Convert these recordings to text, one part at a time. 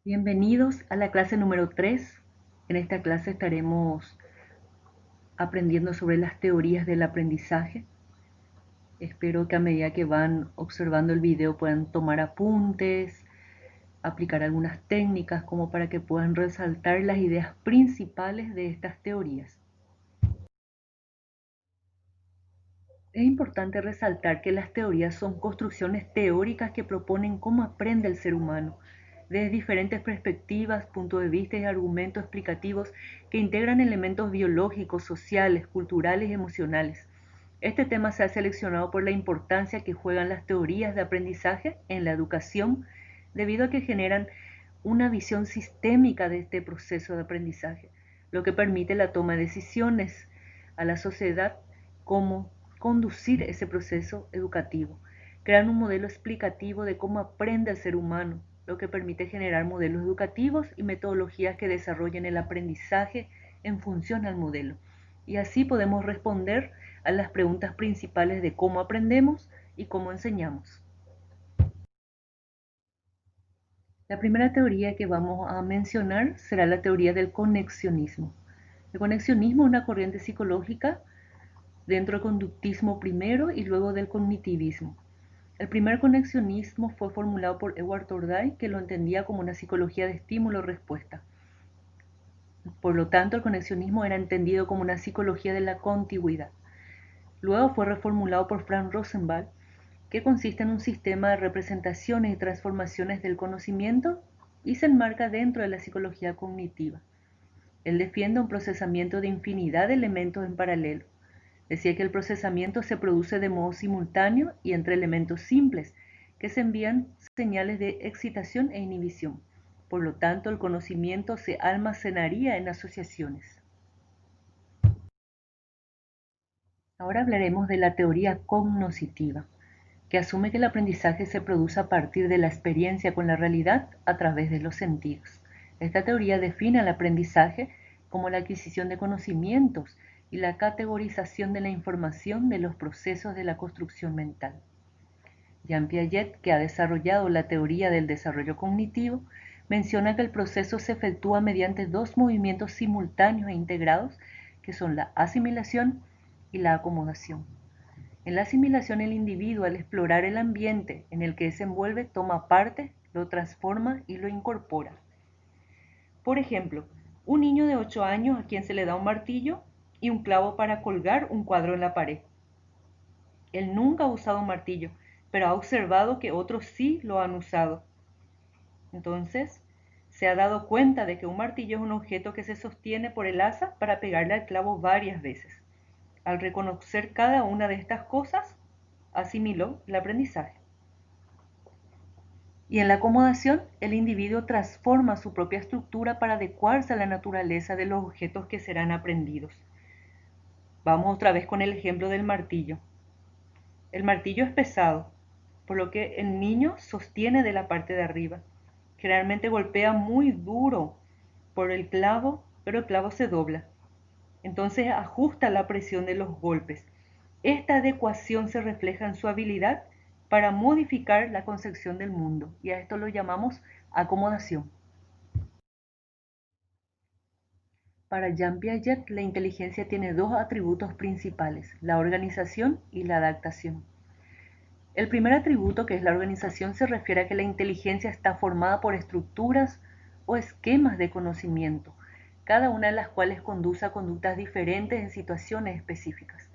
Bienvenidos a la clase número 3. En esta clase estaremos aprendiendo sobre las teorías del aprendizaje. Espero que a medida que van observando el video puedan tomar apuntes, aplicar algunas técnicas como para que puedan resaltar las ideas principales de estas teorías. Es importante resaltar que las teorías son construcciones teóricas que proponen cómo aprende el ser humano, desde diferentes perspectivas, puntos de vista y argumentos explicativos que integran elementos biológicos, sociales, culturales y emocionales. Este tema se ha seleccionado por la importancia que juegan las teorías de aprendizaje en la educación, debido a que generan una visión sistémica de este proceso de aprendizaje, lo que permite la toma de decisiones a la sociedad como conducir ese proceso educativo. Crean un modelo explicativo de cómo aprende el ser humano, lo que permite generar modelos educativos y metodologías que desarrollen el aprendizaje en función al modelo. Y así podemos responder a las preguntas principales de cómo aprendemos y cómo enseñamos. La primera teoría que vamos a mencionar será la teoría del conexionismo. El conexionismo es una corriente psicológica dentro del conductismo primero y luego del cognitivismo. El primer conexionismo fue formulado por Edward Torday, que lo entendía como una psicología de estímulo-respuesta. Por lo tanto, el conexionismo era entendido como una psicología de la contigüidad. Luego fue reformulado por Frank Rosenblatt, que consiste en un sistema de representaciones y transformaciones del conocimiento y se enmarca dentro de la psicología cognitiva. Él defiende un procesamiento de infinidad de elementos en paralelo. Decía que el procesamiento se produce de modo simultáneo y entre elementos simples, que se envían señales de excitación e inhibición. Por lo tanto, el conocimiento se almacenaría en asociaciones. Ahora hablaremos de la teoría cognoscitiva, que asume que el aprendizaje se produce a partir de la experiencia con la realidad a través de los sentidos. Esta teoría define el aprendizaje como la adquisición de conocimientos y la categorización de la información de los procesos de la construcción mental. Jean Piaget, que ha desarrollado la teoría del desarrollo cognitivo, menciona que el proceso se efectúa mediante dos movimientos simultáneos e integrados, que son la asimilación y la acomodación. En la asimilación, el individuo, al explorar el ambiente en el que se envuelve, toma parte, lo transforma y lo incorpora. Por ejemplo, un niño de 8 años a quien se le da un martillo y un clavo para colgar un cuadro en la pared. Él nunca ha usado un martillo, pero ha observado que otros sí lo han usado. Entonces, se ha dado cuenta de que un martillo es un objeto que se sostiene por el asa para pegarle al clavo varias veces. Al reconocer cada una de estas cosas, asimiló el aprendizaje. Y en la acomodación, el individuo transforma su propia estructura para adecuarse a la naturaleza de los objetos que serán aprendidos. Vamos otra vez con el ejemplo del martillo. El martillo es pesado, por lo que el niño sostiene de la parte de arriba. Generalmente golpea muy duro por el clavo, pero el clavo se dobla. Entonces ajusta la presión de los golpes. Esta adecuación se refleja en su habilidad para modificar la concepción del mundo, y a esto lo llamamos acomodación. Para Jean Piaget, la inteligencia tiene dos atributos principales, la organización y la adaptación. El primer atributo, que es la organización, se refiere a que la inteligencia está formada por estructuras o esquemas de conocimiento, cada una de las cuales conduce a conductas diferentes en situaciones específicas.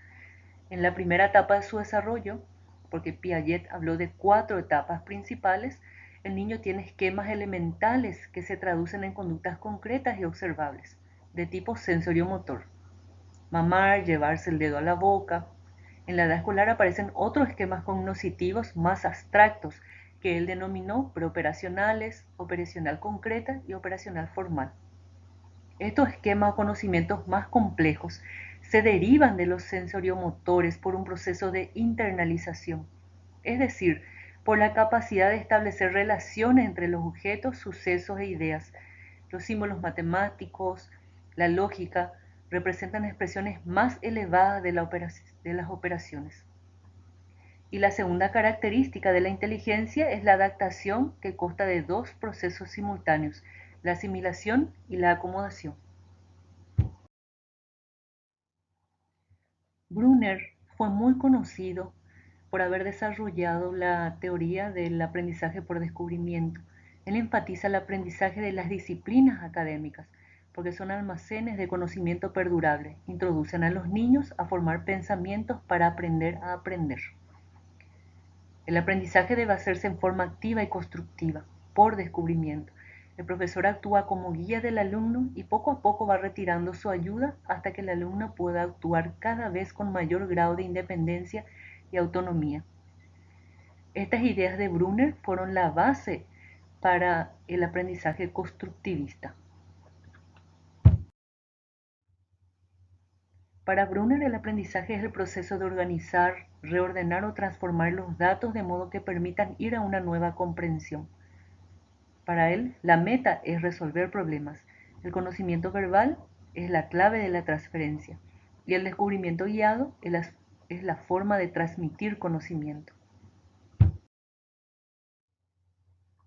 En la primera etapa de su desarrollo, porque Piaget habló de 4 etapas principales, el niño tiene esquemas elementales que se traducen en conductas concretas y observables, de tipo sensorio-motor. Mamar, llevarse el dedo a la boca. En la edad escolar aparecen otros esquemas cognitivos más abstractos que él denominó preoperacionales, operacional concreta y operacional formal. Estos esquemas o conocimientos más complejos se derivan de los sensoriomotores por un proceso de internalización, es decir, por la capacidad de establecer relaciones entre los objetos, sucesos e ideas. Los símbolos matemáticos, la lógica, representan expresiones más elevadas de las operaciones. Y la segunda característica de la inteligencia es la adaptación, que consta de dos procesos simultáneos, la asimilación y la acomodación. Brunner fue muy conocido por haber desarrollado la teoría del aprendizaje por descubrimiento. Él enfatiza el aprendizaje de las disciplinas académicas, porque son almacenes de conocimiento perdurable. Introducen a los niños a formar pensamientos para aprender a aprender. El aprendizaje debe hacerse en forma activa y constructiva, por descubrimiento. El profesor actúa como guía del alumno y poco a poco va retirando su ayuda hasta que el alumno pueda actuar cada vez con mayor grado de independencia y autonomía. Estas ideas de Brunner fueron la base para el aprendizaje constructivista. Para Brunner, el aprendizaje es el proceso de organizar, reordenar o transformar los datos de modo que permitan ir a una nueva comprensión. Para él, la meta es resolver problemas. El conocimiento verbal es la clave de la transferencia y el descubrimiento guiado es la forma de transmitir conocimiento.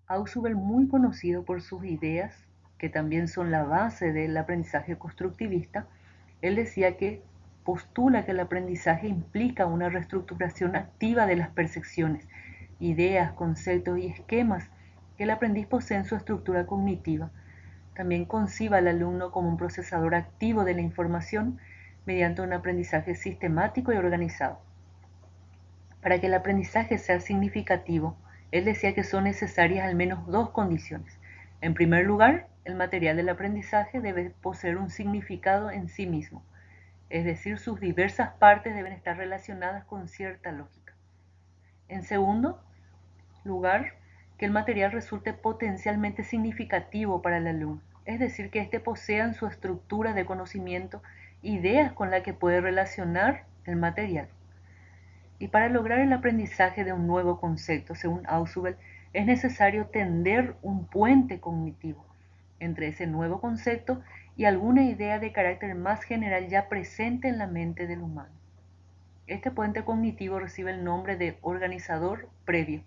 Ausubel, muy conocido por sus ideas, que también son la base del aprendizaje constructivista, él decía que postula que el aprendizaje implica una reestructuración activa de las percepciones, ideas, conceptos y esquemas que el aprendiz posee en su estructura cognitiva. También concibe al alumno como un procesador activo de la información mediante un aprendizaje sistemático y organizado. Para que el aprendizaje sea significativo, él decía que son necesarias al menos dos condiciones. En primer lugar, el material del aprendizaje debe poseer un significado en sí mismo, es decir, sus diversas partes deben estar relacionadas con cierta lógica. En segundo lugar, que el material resulte potencialmente significativo para el alumno, es decir, que éste posea en su estructura de conocimiento ideas con las que puede relacionar el material. Y para lograr el aprendizaje de un nuevo concepto, según Ausubel, es necesario tender un puente cognitivo entre ese nuevo concepto y alguna idea de carácter más general ya presente en la mente del humano. Este puente cognitivo recibe el nombre de organizador previo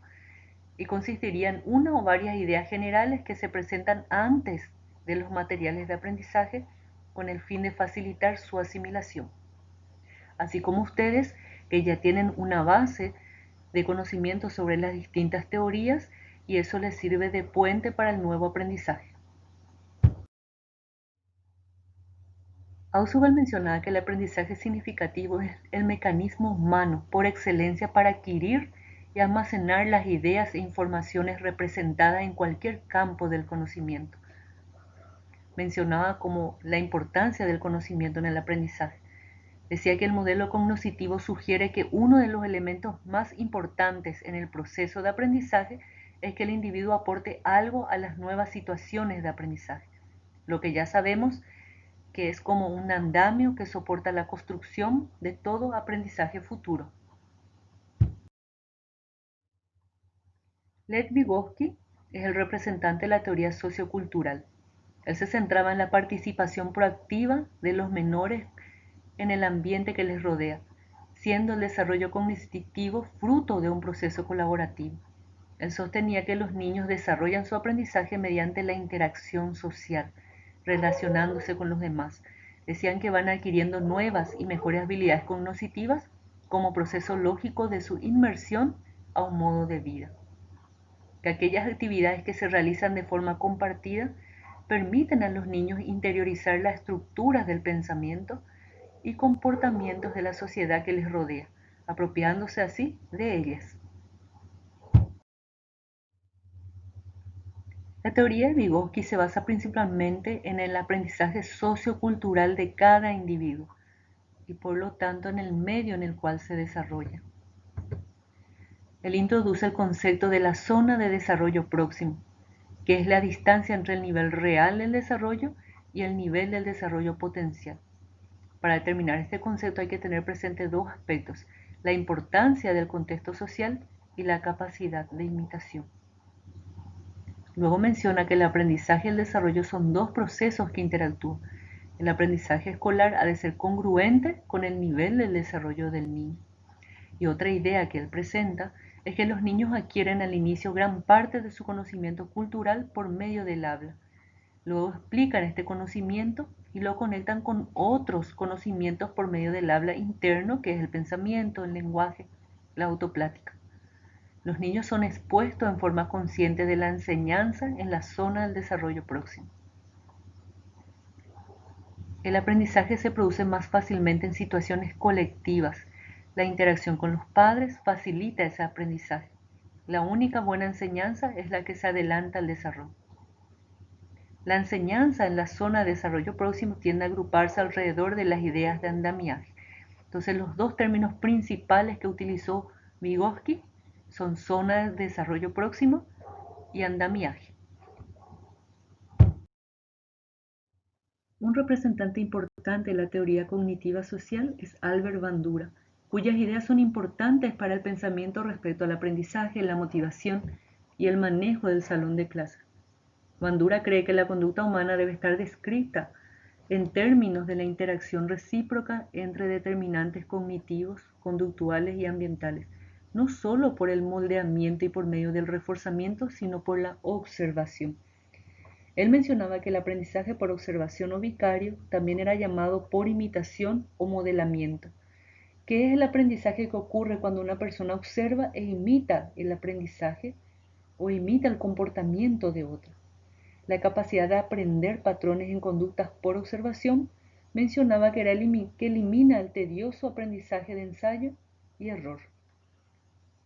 y consistiría en una o varias ideas generales que se presentan antes de los materiales de aprendizaje con el fin de facilitar su asimilación. Así como ustedes, que ya tienen una base de conocimiento sobre las distintas teorías y eso les sirve de puente para el nuevo aprendizaje. Ausubel mencionaba que el aprendizaje significativo es el mecanismo humano por excelencia para adquirir y almacenar las ideas e informaciones representadas en cualquier campo del conocimiento. Mencionaba como la importancia del conocimiento en el aprendizaje. Decía que el modelo cognoscitivo sugiere que uno de los elementos más importantes en el proceso de aprendizaje es que el individuo aporte algo a las nuevas situaciones de aprendizaje. Lo que ya sabemos que es como un andamio que soporta la construcción de todo aprendizaje futuro. Lev Vygotsky es el representante de la teoría sociocultural. Él se centraba en la participación proactiva de los menores en el ambiente que les rodea, siendo el desarrollo cognitivo fruto de un proceso colaborativo. Él sostenía que los niños desarrollan su aprendizaje mediante la interacción social, relacionándose con los demás. Decían que van adquiriendo nuevas y mejores habilidades cognitivas como proceso lógico de su inmersión a un modo de vida. Que aquellas actividades que se realizan de forma compartida permiten a los niños interiorizar las estructuras del pensamiento y comportamientos de la sociedad que les rodea, apropiándose así de ellas. La teoría de Vygotsky se basa principalmente en el aprendizaje sociocultural de cada individuo y por lo tanto en el medio en el cual se desarrolla. Él introduce el concepto de la zona de desarrollo próximo, que es la distancia entre el nivel real del desarrollo y el nivel del desarrollo potencial. Para determinar este concepto hay que tener presente dos aspectos: la importancia del contexto social y la capacidad de imitación. Luego menciona que el aprendizaje y el desarrollo son dos procesos que interactúan. El aprendizaje escolar ha de ser congruente con el nivel del desarrollo del niño. Y otra idea que él presenta es que los niños adquieren al inicio gran parte de su conocimiento cultural por medio del habla. Luego explican este conocimiento y lo conectan con otros conocimientos por medio del habla interno, que es el pensamiento, el lenguaje, la autoplática. Los niños son expuestos en forma consciente de la enseñanza en la zona del desarrollo próximo. El aprendizaje se produce más fácilmente en situaciones colectivas. La interacción con los padres facilita ese aprendizaje. La única buena enseñanza es la que se adelanta al desarrollo. La enseñanza en la zona de desarrollo próximo tiende a agruparse alrededor de las ideas de andamiaje. Entonces, los dos términos principales que utilizó Vygotsky son zona de desarrollo próximo y andamiaje. Un representante importante de la teoría cognitiva social es Albert Bandura, cuyas ideas son importantes para el pensamiento respecto al aprendizaje, la motivación y el manejo del salón de clases. Bandura cree que la conducta humana debe estar descrita en términos de la interacción recíproca entre determinantes cognitivos, conductuales y ambientales, no solo por el moldeamiento y por medio del reforzamiento, sino por la observación. Él mencionaba que el aprendizaje por observación o vicario también era llamado por imitación o modelamiento, que es el aprendizaje que ocurre cuando una persona observa e imita el aprendizaje o imita el comportamiento de otra. La capacidad de aprender patrones en conductas por observación mencionaba que elimina el tedioso aprendizaje de ensayo y error.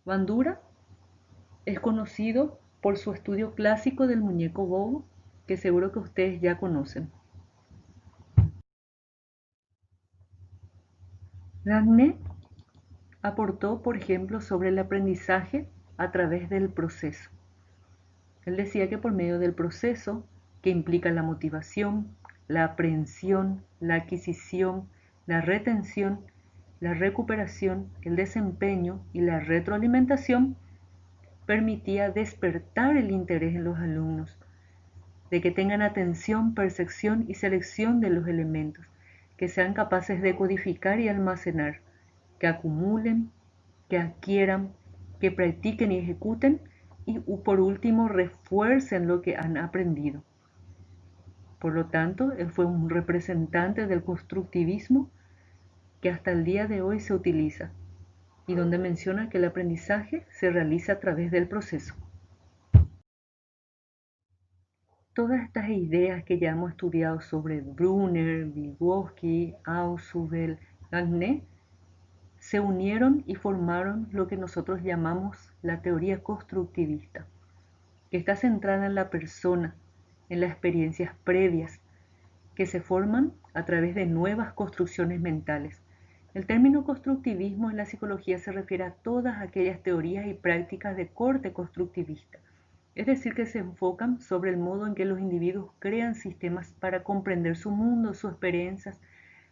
Bandura es conocido por su estudio clásico del muñeco bobo, que seguro que ustedes ya conocen. Gagné aportó, por ejemplo, sobre el aprendizaje a través del proceso. Él decía que por medio del proceso, que implica la motivación, la aprehensión, la adquisición, la retención, la recuperación, el desempeño y la retroalimentación, permitía despertar el interés en los alumnos, de que tengan atención, percepción y selección de los elementos, que sean capaces de codificar y almacenar, que acumulen, que adquieran, que practiquen y ejecuten y por último refuercen lo que han aprendido. Por lo tanto, él fue un representante del constructivismo que hasta el día de hoy se utiliza y donde menciona que el aprendizaje se realiza a través del proceso. Todas estas ideas que ya hemos estudiado sobre Brunner, Vygotsky, Ausubel, Gagné, se unieron y formaron lo que nosotros llamamos la teoría constructivista, que está centrada en la persona, en las experiencias previas, que se forman a través de nuevas construcciones mentales. El término constructivismo en la psicología se refiere a todas aquellas teorías y prácticas de corte constructivista, es decir, que se enfocan sobre el modo en que los individuos crean sistemas para comprender su mundo, sus experiencias,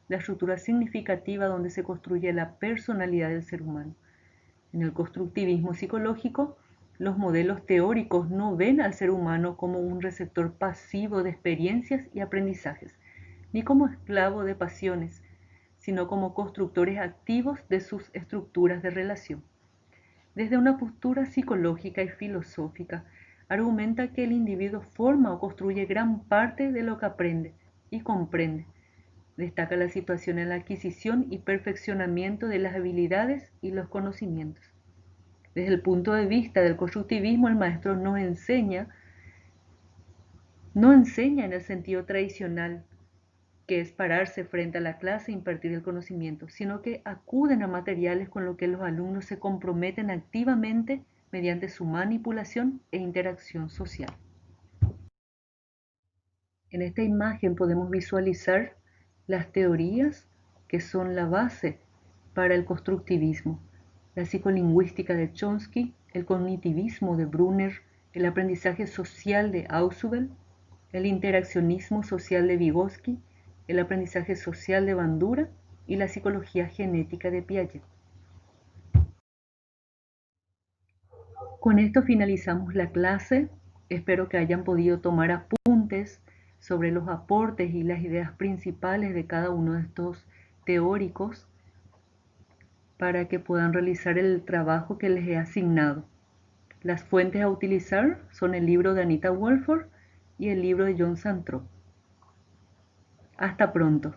la estructura significativa donde se construye la personalidad del ser humano. En el constructivismo psicológico, los modelos teóricos no ven al ser humano como un receptor pasivo de experiencias y aprendizajes, ni como esclavo de pasiones, sino como constructores activos de sus estructuras de relación. Desde una postura psicológica y filosófica, argumenta que el individuo forma o construye gran parte de lo que aprende y comprende. Destaca la situación en la adquisición y perfeccionamiento de las habilidades y los conocimientos. Desde el punto de vista del constructivismo, el maestro no enseña en el sentido tradicional, que es pararse frente a la clase e impartir el conocimiento, sino que acuden a materiales con los que los alumnos se comprometen activamente mediante su manipulación e interacción social. En esta imagen podemos visualizar las teorías que son la base para el constructivismo: la psicolingüística de Chomsky, el cognitivismo de Brunner, el aprendizaje social de Ausubel, el interaccionismo social de Vygotsky, el aprendizaje social de Bandura y la psicología genética de Piaget. Con esto finalizamos la clase. Espero que hayan podido tomar apuntes sobre los aportes y las ideas principales de cada uno de estos teóricos para que puedan realizar el trabajo que les he asignado. Las fuentes a utilizar son el libro de Anita Wolford y el libro de John Santrop. Hasta pronto.